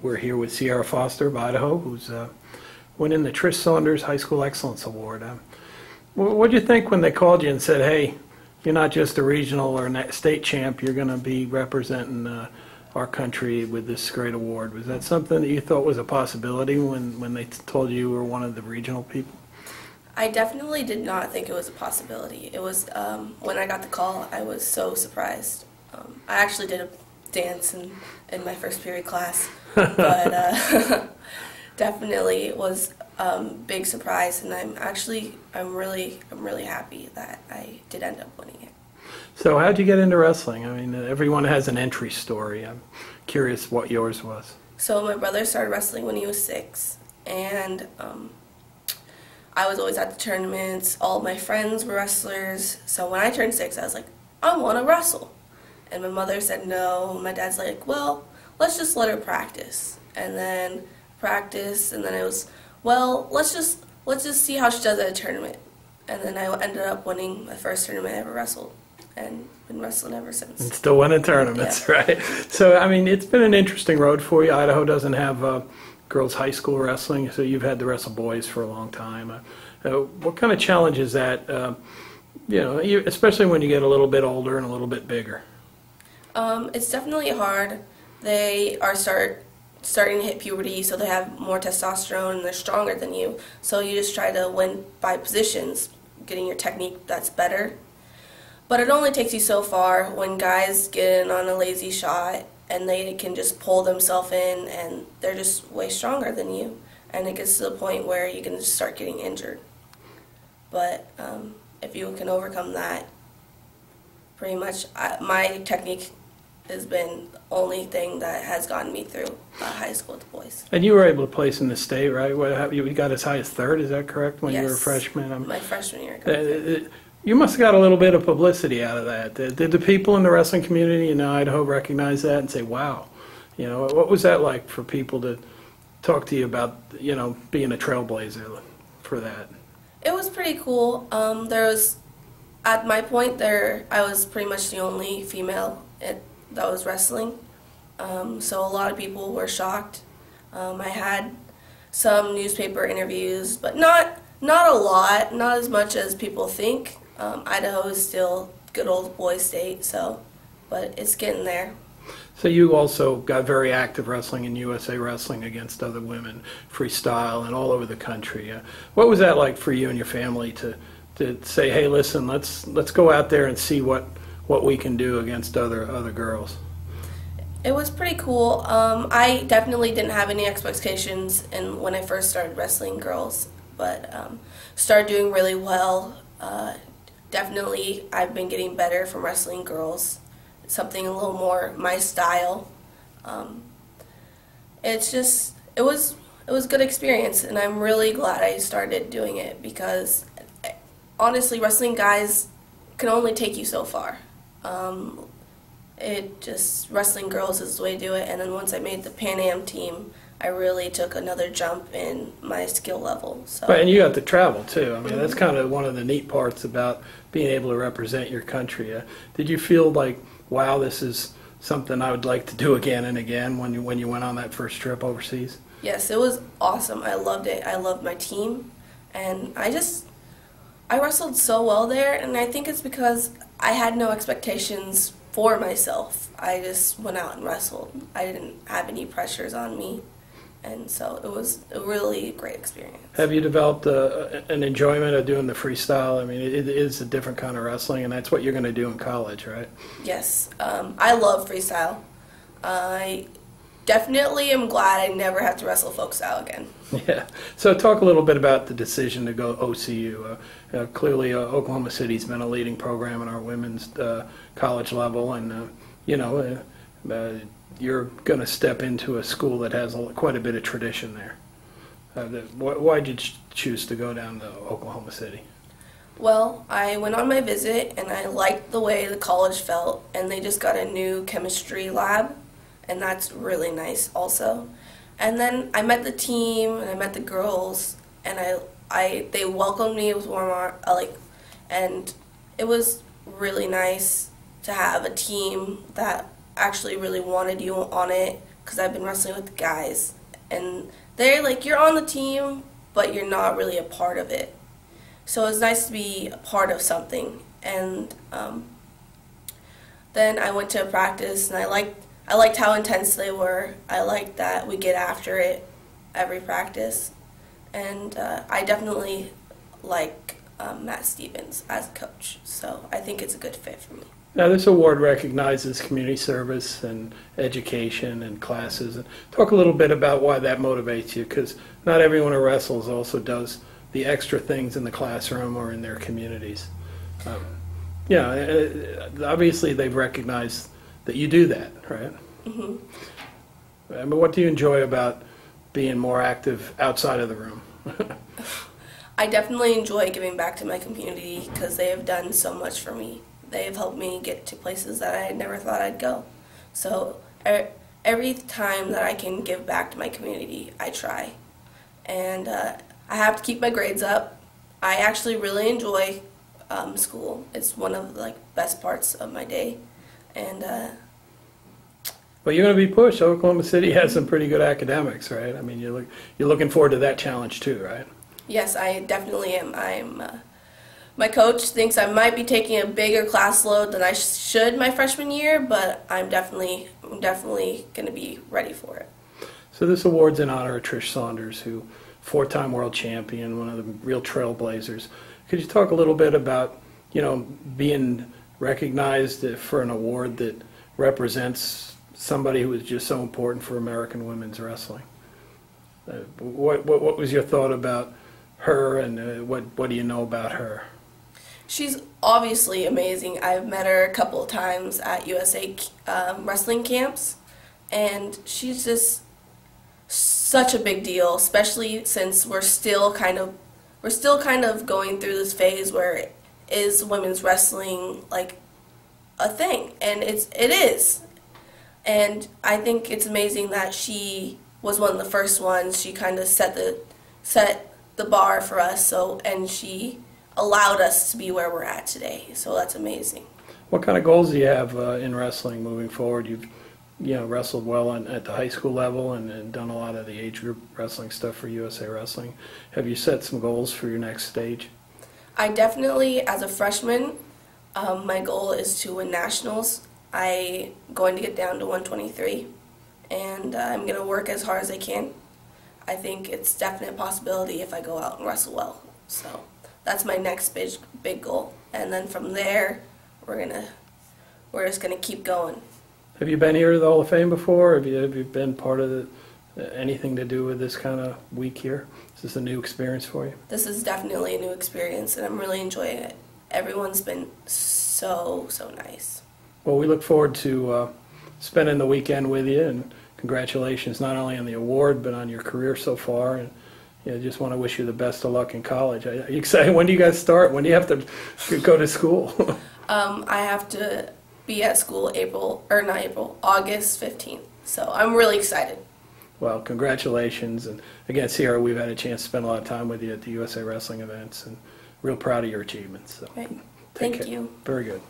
We're here with Cierra Foster of Idaho, who's winning the Tricia Saunders High School Excellence Award. What did you think when they called you and said, hey, you're not just a regional or state champ, you're going to be representing our country with this great award? Was that something that you thought was a possibility when they told you were one of the regional people? I definitely did not think it was a possibility. It was, when I got the call, I was so surprised. I actually did a dance in my first period class, but definitely it was a big surprise, and I'm really happy that I did end up winning it. So how'd you get into wrestling? I mean, everyone has an entry story. I'm curious what yours was. So my brother started wrestling when he was 6, and I was always at the tournaments. All of my friends were wrestlers. So when I turned 6, I was like, I want to wrestle. And my mother said no. My dad's like, well, let's just let her practice. And then practice, and then it was, well, let's just see how she does at a tournament. And then I ended up winning my first tournament I ever wrestled, and been wrestling ever since. And still winning tournaments, yeah. Right? So, I mean, it's been an interesting road for you. Idaho doesn't have girls' high school wrestling, so you've had to wrestle boys for a long time. What kind of challenge is that, especially when you get a little bit older and a little bit bigger? It's definitely hard. They are starting to hit puberty, so they have more testosterone and they're stronger than you. So you just try to win by positions, getting your technique that's better. But it only takes you so far. When guys get in on a lazy shot and they can just pull themselves in, and they're just way stronger than you. And it gets to the point where you can just start getting injured. But if you can overcome that, pretty much my technique has been the only thing that has gotten me through high school with the boys. And you were able to place in the state, right? You got as high as 3rd, is that correct, when yes. you were a freshman? My freshman year. You must have got a little bit of publicity out of that. Did the people in the wrestling community in Idaho recognize that and say, wow, what was that like for people to talk to you about, being a trailblazer for that? It was pretty cool. At my point there, I was pretty much the only female that was wrestling, so a lot of people were shocked. I had some newspaper interviews, but not a lot, not as much as people think. Idaho is still good old boy state, but it's getting there. So you also got very active wrestling in USA Wrestling against other women, freestyle, and all over the country. What was that like for you and your family to say, hey, listen, let's go out there and see what we can do against other girls? It was pretty cool. I definitely didn't have any expectations when I first started wrestling girls, but started doing really well. Definitely, I've been getting better from wrestling girls. Something a little more my style. It was a good experience, and I'm really glad I started doing it, because honestly, wrestling guys can only take you so far. Wrestling girls is the way to do it, and then once I made the Pan Am team, I really took another jump in my skill level. So. Right, and you got to travel too. I mean, that's kind of one of the neat parts about being able to represent your country. Did you feel like, wow, this is something I would like to do again and again when you went on that first trip overseas? Yes, it was awesome. I loved it. I loved my team, and I wrestled so well there, and I think it's because I had no expectations for myself. I just went out and wrestled. I didn't have any pressures on me, and so it was a really great experience. Have you developed an enjoyment of doing the freestyle? I mean, it is a different kind of wrestling, and that's what you're going to do in college, right? Yes. I love freestyle. I definitely am glad I never have to wrestle folk style again. Yeah. So talk a little bit about the decision to go OCU. Clearly, Oklahoma City's been a leading program in our women's college level, and you're going to step into a school that has quite a bit of tradition there. Why did you choose to go down to Oklahoma City? Well, I went on my visit, and I liked the way the college felt, and they just got a new chemistry lab, and that's really nice also. And then I met the team, and I met the girls, and they welcomed me with warm arms, and it was really nice to have a team that actually really wanted you on it, because I've been wrestling with the guys, and they're like, you're on the team, but you're not really a part of it. So it's nice to be a part of something. And then I went to a practice, and I liked how intense they were. I liked that we get after it every practice, and I definitely like Matt Stevens as a coach. So I think it's a good fit for me. Now, this award recognizes community service and education and classes. And talk a little bit about why that motivates you, because not everyone who wrestles also does the extra things in the classroom or in their communities. Obviously they've recognized that you do that, right? Mm-hmm. But what do you enjoy about being more active outside of the room? I definitely enjoy giving back to my community because they have done so much for me. They have helped me get to places that I never thought I'd go. So every time that I can give back to my community, I try. And I have to keep my grades up. I actually really enjoy school. It's one of the best parts of my day. And well, you're going to be pushed. Oklahoma City has some pretty good academics, right? I mean, you're looking forward to that challenge too, right? Yes, I definitely am. My coach thinks I might be taking a bigger class load than I should my freshman year, but I'm definitely going to be ready for it. So this award's in honor of Tricia Saunders, who 4-time world champion, one of the real trailblazers. Could you talk a little bit about, being recognized for an award that represents somebody who was just so important for American women's wrestling? What was your thought about her, and what do you know about her? She's obviously amazing. I've met her a couple of times at USA wrestling camps, and she's just such a big deal, especially since we're still kind of going through this phase where is women's wrestling like a thing, and it is. And I think it's amazing that she was one of the first ones. She kind of set the bar for us, and she allowed us to be where we're at today. So that's amazing. What kind of goals do you have in wrestling moving forward? You've wrestled well at the high school level and done a lot of the age group wrestling stuff for USA Wrestling. Have you set some goals for your next stage? I definitely, as a freshman, my goal is to win nationals. I'm going to get down to 123, and I'm going to work as hard as I can. I think it's definitely a possibility if I go out and wrestle well. So that's my next big goal. And then from there, we're just gonna keep going. Have you been here to the Hall of Fame before? Have you been part of anything to do with this kind of week here? Is this a new experience for you? This is definitely a new experience, and I'm really enjoying it. Everyone's been so nice. Well, we look forward to spending the weekend with you, and congratulations not only on the award but on your career so far. And just want to wish you the best of luck in college. Are you excited? When do you guys start? When do you have to go to school? I have to be at school August 15th. So I'm really excited. Well, congratulations. And again, Cierra, we've had a chance to spend a lot of time with you at the USA Wrestling events, and real proud of your achievements. So Right. Take Thank care. you. Very good.